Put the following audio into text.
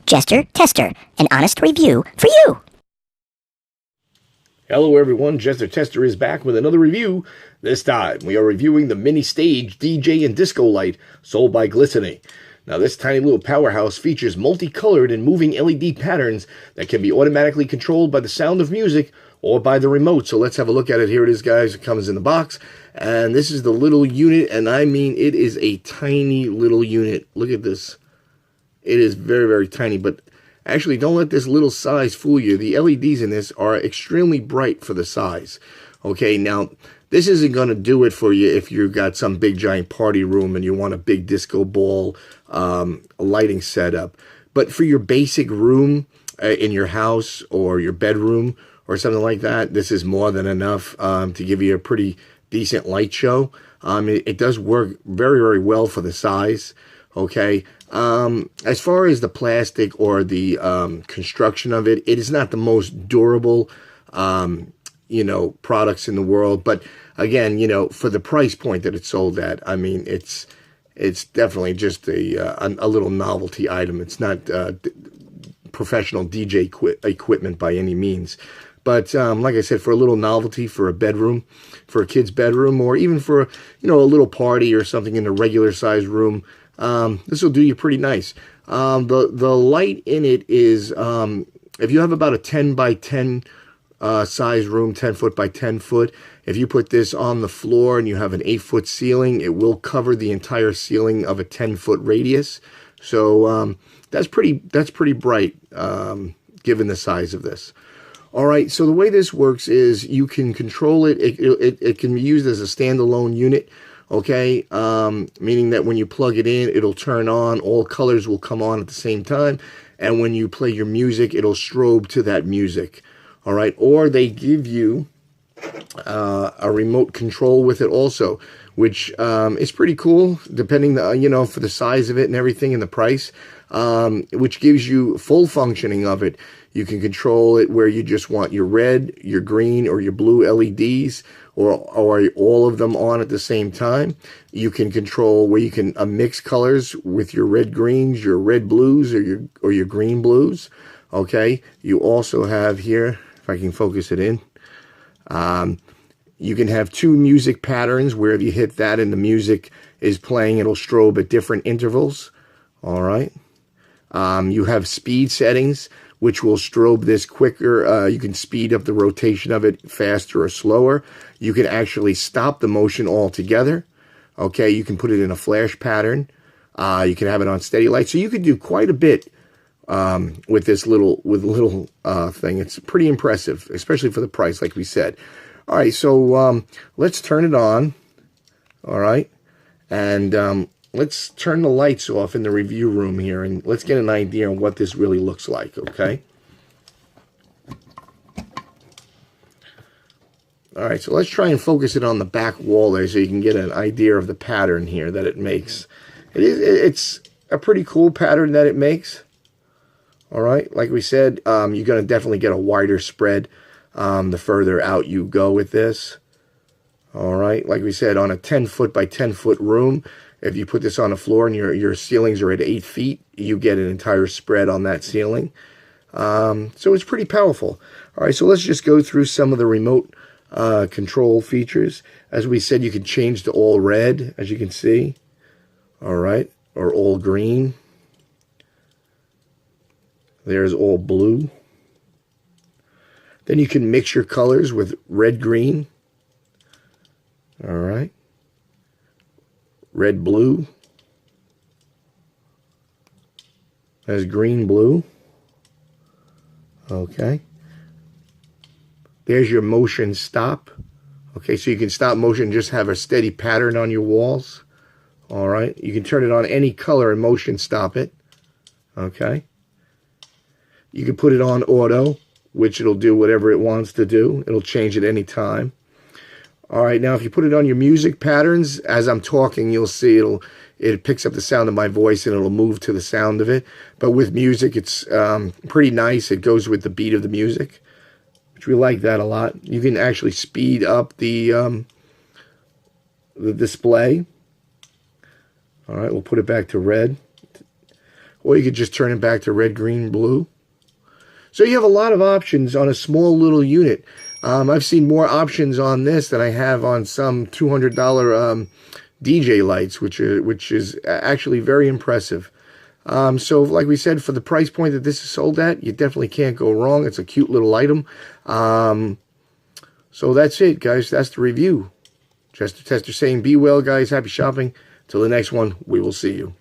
Jester Tester, an honest review for you. Hello everyone, Jester Tester is back with another review. This time we are reviewing the mini stage DJ and disco light sold by Glisteny. Now this tiny little powerhouse features multicolored and moving LED patterns that can be automatically controlled by the sound of music or by the remote. So let's have a look at it. Here it is, guys. It comes in the box. And this is the little unit, and I mean it is a tiny little unit. Look at this. It is very, very tiny, but actually don't let this little size fool you. The LEDs in this are extremely bright for the size. Okay, now this isn't going to do it for you if you've got some big giant party room and you want a big disco ball lighting setup. But for your basic room in your house or your bedroom or something like that, this is more than enough to give you a pretty decent light show. It does work very, very well for the size. Okay, as far as the plastic or the construction of it, it is not the most durable, products in the world. But again, for the price point that it's sold at, I mean, it's definitely just a little novelty item. It's not professional DJ equipment by any means. But like I said, for a little novelty, for a bedroom, for a kid's bedroom, or even for, a little party or something in a regular sized room, this will do you pretty nice. The light in it is, if you have about a 10 by 10 size room, 10 foot by 10 foot, if you put this on the floor and you have an 8-foot ceiling, it will cover the entire ceiling of a 10-foot radius. So that's pretty bright, given the size of this. All right, so the way this works is you can control it. It can be used as a standalone unit, okay? Meaning that when you plug it in, it'll turn on. All colors will come on at the same time. And when you play your music, it'll strobe to that music, all right? Or they give you a remote control with it also, which is pretty cool, depending, for the size of it and everything and the price, which gives you full functioning of it. You can control it where you just want your red, your green, or your blue LEDs, or all of them on at the same time. You can control where you can mix colors with your red greens, your red blues, or your green blues. Okay. You also have here, if I can focus it in, you can have 2 music patterns where if you hit that and the music is playing, it'll strobe at different intervals. All right. You have speed settings, which will strobe this quicker. You can speed up the rotation of it faster or slower. You can actually stop the motion altogether. Okay, you can put it in a flash pattern. You can have it on steady light. So you could do quite a bit with this little thing. It's pretty impressive, especially for the price, like we said. All right, so let's turn it on. All right, and let's turn the lights off in the review room here, and let's get an idea on what this really looks like, okay? All right, so let's try and focus it on the back wall there so you can get an idea of the pattern here that it makes. It's a pretty cool pattern that it makes. All right, like we said, you're going to definitely get a wider spread the further out you go with this. All right, like we said, on a 10-foot by 10-foot room, if you put this on the floor and your ceilings are at 8 feet, you get an entire spread on that ceiling. So it's pretty powerful. All right, so let's just go through some of the remote control features. As we said, you can change to all red, as you can see. All right, or all green. There's all blue. Then you can mix your colors with red, green. All right. Red, blue. There's green, blue. Okay. There's your motion stop. Okay, so you can stop motion, just have a steady pattern on your walls. All right. You can turn it on any color and motion stop it. Okay. You can put it on auto, which it'll do whatever it wants to do. It'll change at any time. All right, now if you put it on your music patterns, as I'm talking, you'll see it picks up the sound of my voice and it'll move to the sound of it. But with music, it's pretty nice. It goes with the beat of the music, which we like that a lot. You can actually speed up the display. All right, we'll put it back to red. or you could just turn it back to red, green, blue. So you have a lot of options on a small little unit. I've seen more options on this than I have on some $200 DJ lights, which is actually very impressive. So like we said, for the price point that this is sold at, you definitely can't go wrong. It's a cute little item. So that's it, guys. That's the review. Chester Tester saying, be well, guys. Happy shopping. Till the next one, we will see you.